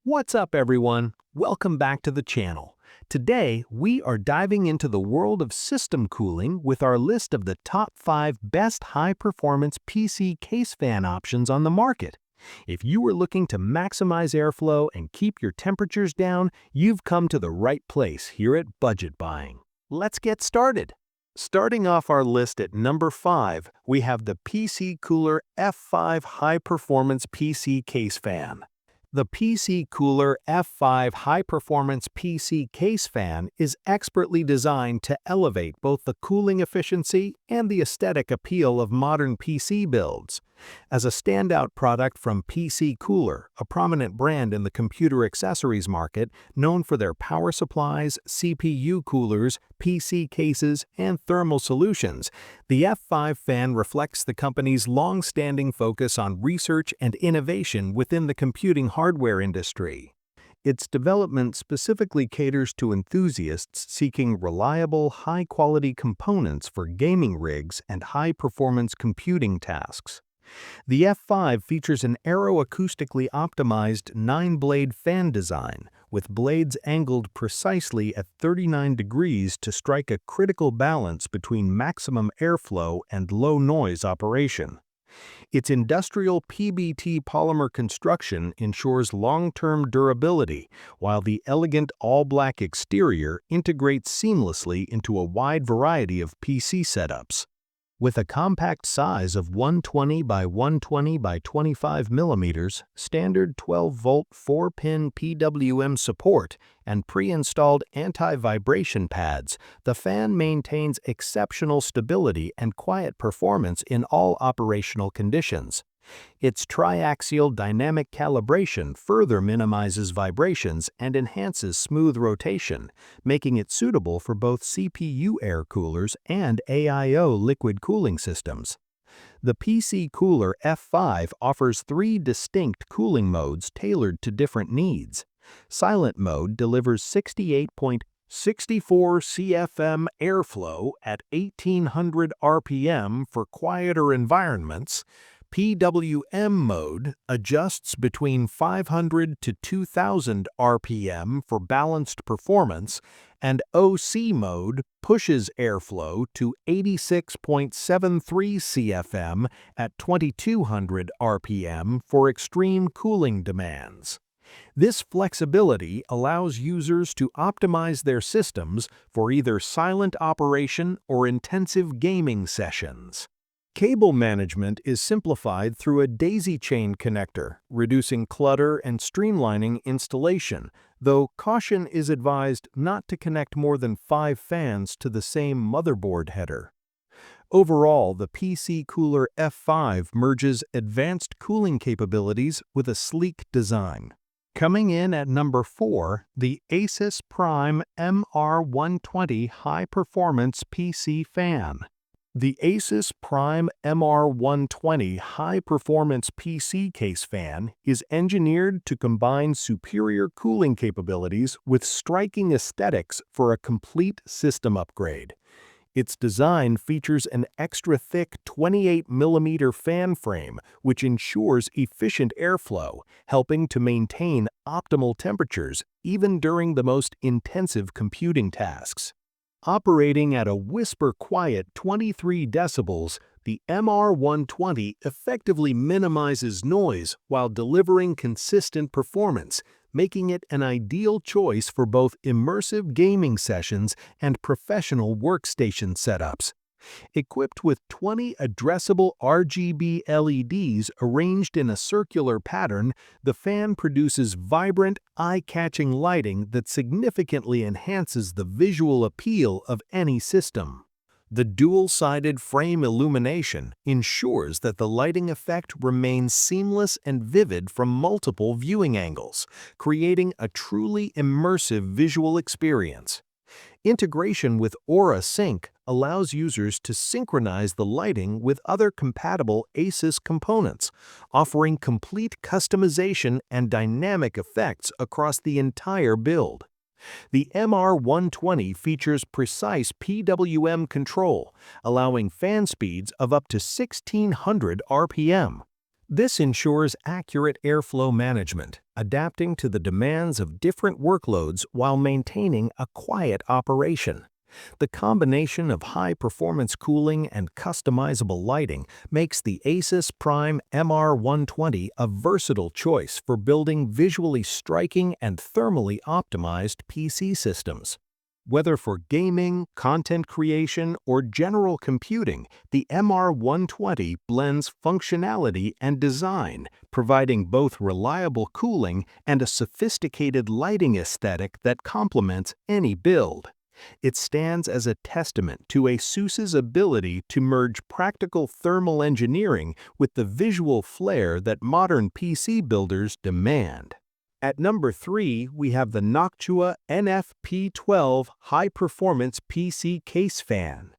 What's up, everyone? Welcome back to the channel. Today, we are diving into the world of system cooling with our list of the top 5 best high-performance PC case fan options on the market. If you are looking to maximize airflow and keep your temperatures down, you've come to the right place here at Budget Buying. Let's get started. Starting off our list at number 5, we have the Pccooler F5 high-performance PC case fan. The Pccooler F5 high-performance PC case fan is expertly designed to elevate both the cooling efficiency and the aesthetic appeal of modern PC builds. As a standout product from Pccooler, a prominent brand in the computer accessories market known for their power supplies, CPU coolers, PC cases, and thermal solutions, the F5 fan reflects the company's long-standing focus on research and innovation within the computing hardware industry. Its development specifically caters to enthusiasts seeking reliable, high-quality components for gaming rigs and high-performance computing tasks. The F5 features an aeroacoustically optimized 9-blade fan design, with blades angled precisely at 39 degrees to strike a critical balance between maximum airflow and low-noise operation. Its industrial PBT polymer construction ensures long-term durability, while the elegant all-black exterior integrates seamlessly into a wide variety of PC setups. With a compact size of 120 by 120 by 25 mm, standard 12-volt 4-pin PWM support, and pre-installed anti-vibration pads, the fan maintains exceptional stability and quiet performance in all operational conditions. Its triaxial dynamic calibration further minimizes vibrations and enhances smooth rotation, making it suitable for both CPU air coolers and AIO liquid cooling systems. The Pccooler F5 offers 3 distinct cooling modes tailored to different needs. Silent mode delivers 68.64 CFM airflow at 1800 RPM for quieter environments. PWM mode adjusts between 500 to 2000 RPM for balanced performance, and OC mode pushes airflow to 86.73 CFM at 2200 RPM for extreme cooling demands. This flexibility allows users to optimize their systems for either silent operation or intensive gaming sessions. Cable management is simplified through a daisy chain connector, reducing clutter and streamlining installation, though caution is advised not to connect more than 5 fans to the same motherboard header. Overall, the Pccooler F5 merges advanced cooling capabilities with a sleek design. Coming in at number 4, the Asus Prime MR120 High-Performance PC Fan. The Asus Prime MR120 high-performance PC case fan is engineered to combine superior cooling capabilities with striking aesthetics for a complete system upgrade. Its design features an extra-thick 28mm fan frame, which ensures efficient airflow, helping to maintain optimal temperatures even during the most intensive computing tasks. Operating at a whisper-quiet 23 decibels, the MR120 effectively minimizes noise while delivering consistent performance, making it an ideal choice for both immersive gaming sessions and professional workstation setups. Equipped with 20 addressable RGB LEDs arranged in a circular pattern, the fan produces vibrant, eye-catching lighting that significantly enhances the visual appeal of any system. The dual-sided frame illumination ensures that the lighting effect remains seamless and vivid from multiple viewing angles, creating a truly immersive visual experience. Integration with Aura Sync allows users to synchronize the lighting with other compatible Asus components, offering complete customization and dynamic effects across the entire build. The MR120 features precise PWM control, allowing fan speeds of up to 1600 RPM. This ensures accurate airflow management, adapting to the demands of different workloads while maintaining a quiet operation. The combination of high-performance cooling and customizable lighting makes the Asus Prime MR120 a versatile choice for building visually striking and thermally optimized PC systems. Whether for gaming, content creation, or general computing, the MR120 blends functionality and design, providing both reliable cooling and a sophisticated lighting aesthetic that complements any build. It stands as a testament to Asus's ability to merge practical thermal engineering with the visual flair that modern PC builders demand. At number 3, we have the Noctua NF-P12 High-Performance PC Case Fan.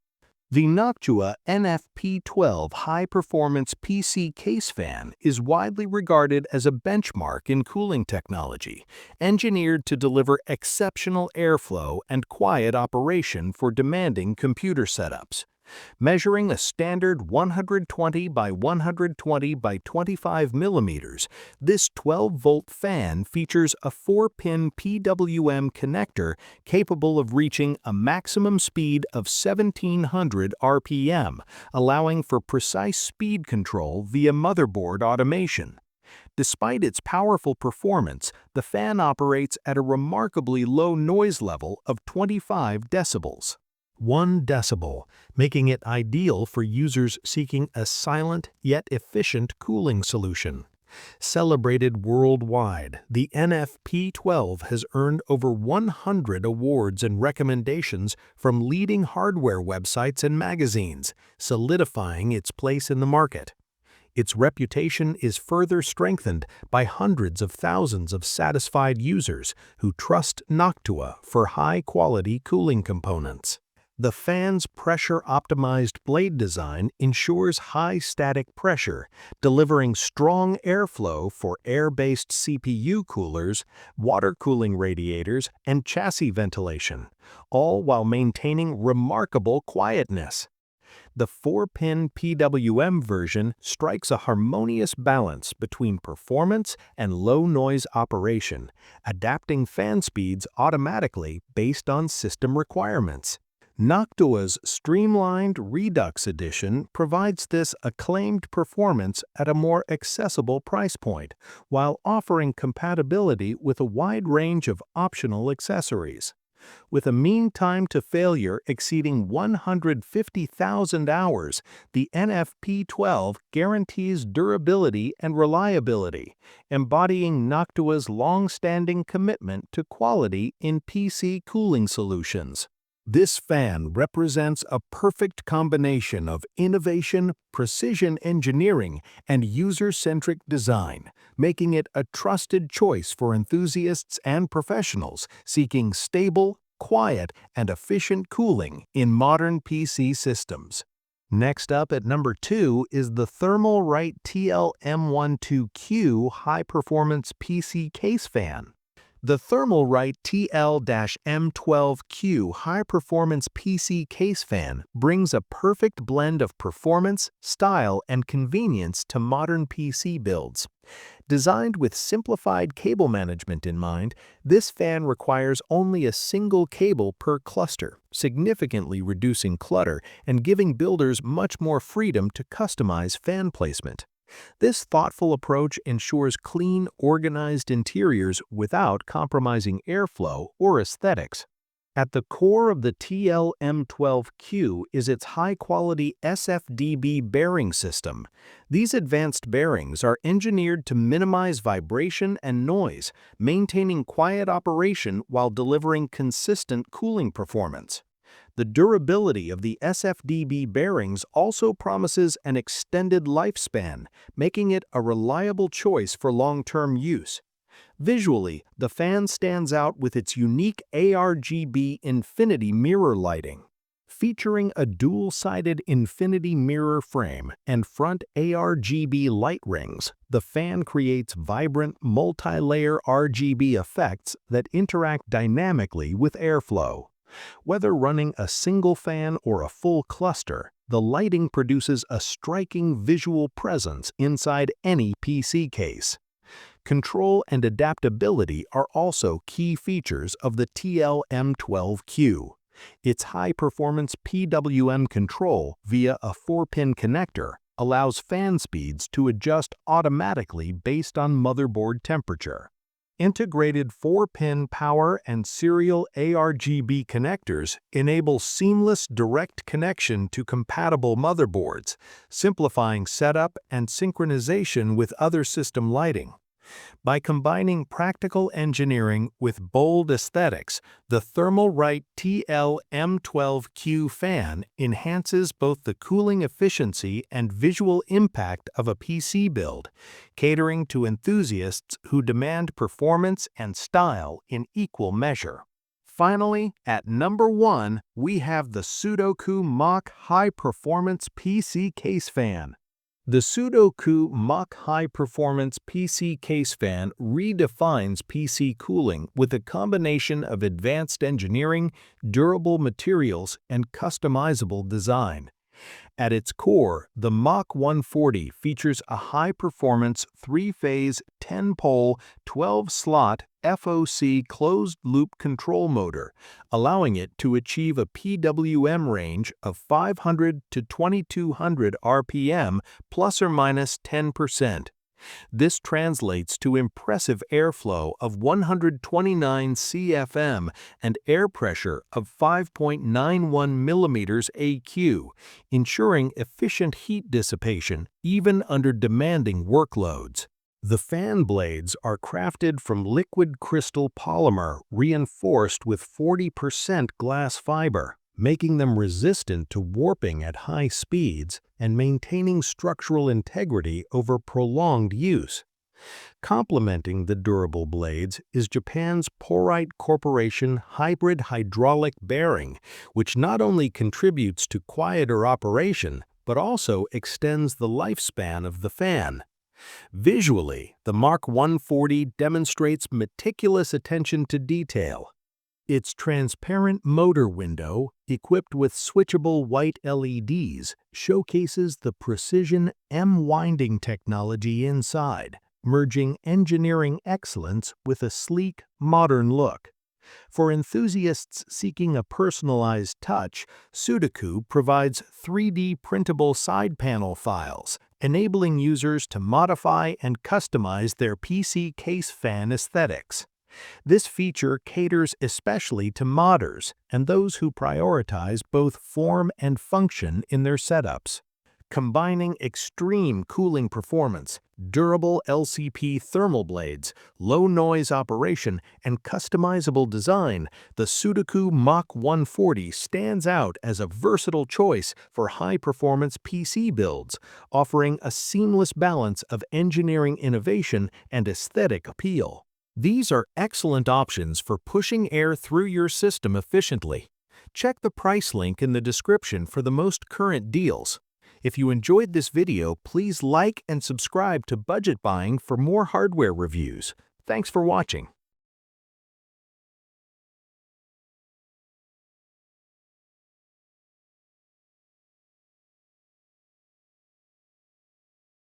The Noctua NF-P12 High-Performance PC Case Fan is widely regarded as a benchmark in cooling technology, engineered to deliver exceptional airflow and quiet operation for demanding computer setups. Measuring a standard 120 by 120 by 25 millimeters, this 12-volt fan features a 4-pin PWM connector capable of reaching a maximum speed of 1700 RPM, allowing for precise speed control via motherboard automation. Despite its powerful performance, the fan operates at a remarkably low noise level of 25 decibels. 1 decibel, making it ideal for users seeking a silent yet efficient cooling solution. Celebrated worldwide, the NF-P12 has earned over 100 awards and recommendations from leading hardware websites and magazines, solidifying its place in the market. Its reputation is further strengthened by hundreds of thousands of satisfied users who trust Noctua for high-quality cooling components. The fan's pressure-optimized blade design ensures high static pressure, delivering strong airflow for air-based CPU coolers, water cooling radiators, and chassis ventilation, all while maintaining remarkable quietness. The 4-pin PWM version strikes a harmonious balance between performance and low-noise operation, adapting fan speeds automatically based on system requirements. Noctua's streamlined Redux edition provides this acclaimed performance at a more accessible price point, while offering compatibility with a wide range of optional accessories. With a mean time to failure exceeding 150,000 hours, the NF-P12 guarantees durability and reliability, embodying Noctua's long-standing commitment to quality in PC cooling solutions. This fan represents a perfect combination of innovation, precision engineering, and user-centric design, making it a trusted choice for enthusiasts and professionals seeking stable, quiet, and efficient cooling in modern PC systems. Next up at number 2 is the Thermalright TL-M12Q High-Performance PC Case Fan. The Thermalright TL-M12Q high-performance PC case fan brings a perfect blend of performance, style, and convenience to modern PC builds. Designed with simplified cable management in mind, this fan requires only a single cable per cluster, significantly reducing clutter and giving builders much more freedom to customize fan placement. This thoughtful approach ensures clean, organized interiors without compromising airflow or aesthetics. At the core of the TL-M12Q is its high-quality SFDB bearing system. These advanced bearings are engineered to minimize vibration and noise, maintaining quiet operation while delivering consistent cooling performance. The durability of the SFDB bearings also promises an extended lifespan, making it a reliable choice for long-term use. Visually, the fan stands out with its unique ARGB infinity mirror lighting. Featuring a dual-sided infinity mirror frame and front ARGB light rings, the fan creates vibrant, multi-layer RGB effects that interact dynamically with airflow. Whether running a single fan or a full cluster, the lighting produces a striking visual presence inside any PC case. Control and adaptability are also key features of the TL-M12Q. Its high-performance PWM control via a 4-pin connector allows fan speeds to adjust automatically based on motherboard temperature. Integrated 4-pin power and serial ARGB connectors enable seamless direct connection to compatible motherboards, simplifying setup and synchronization with other system lighting. By combining practical engineering with bold aesthetics, the Thermalright TL-M12Q fan enhances both the cooling efficiency and visual impact of a PC build, catering to enthusiasts who demand performance and style in equal measure. Finally, at number 1, we have the Sudokoo Mach High-Performance PC Case Fan. The Sudokoo Mach high-performance PC case fan redefines PC cooling with a combination of advanced engineering, durable materials, and customizable design. At its core, the Mach 140 features a high-performance 3-phase, 10-pole, 12-slot FOC closed-loop control motor, allowing it to achieve a PWM range of 500 to 2200 RPM plus or minus 10%. This translates to impressive airflow of 129 CFM and air pressure of 5.91 millimeters AQ, ensuring efficient heat dissipation even under demanding workloads. The fan blades are crafted from liquid crystal polymer reinforced with 40% glass fiber, making them resistant to warping at high speeds and maintaining structural integrity over prolonged use. Complementing the durable blades is Japan's Porite Corporation hybrid hydraulic bearing, which not only contributes to quieter operation, but also extends the lifespan of the fan. Visually, the Mach 140 demonstrates meticulous attention to detail. Its transparent motor window, equipped with switchable white LEDs, showcases the precision M-winding technology inside, merging engineering excellence with a sleek, modern look. For enthusiasts seeking a personalized touch, Sudokoo provides 3D printable side panel files, enabling users to modify and customize their PC case fan aesthetics. This feature caters especially to modders and those who prioritize both form and function in their setups. Combining extreme cooling performance, durable LCP thermal blades, low-noise operation, and customizable design, the Sudokoo Mach 140 stands out as a versatile choice for high-performance PC builds, offering a seamless balance of engineering innovation and aesthetic appeal. These are excellent options for pushing air through your system efficiently. Check the price link in the description for the most current deals. If you enjoyed this video, please like and subscribe to Budget Buying for more hardware reviews. Thanks for watching.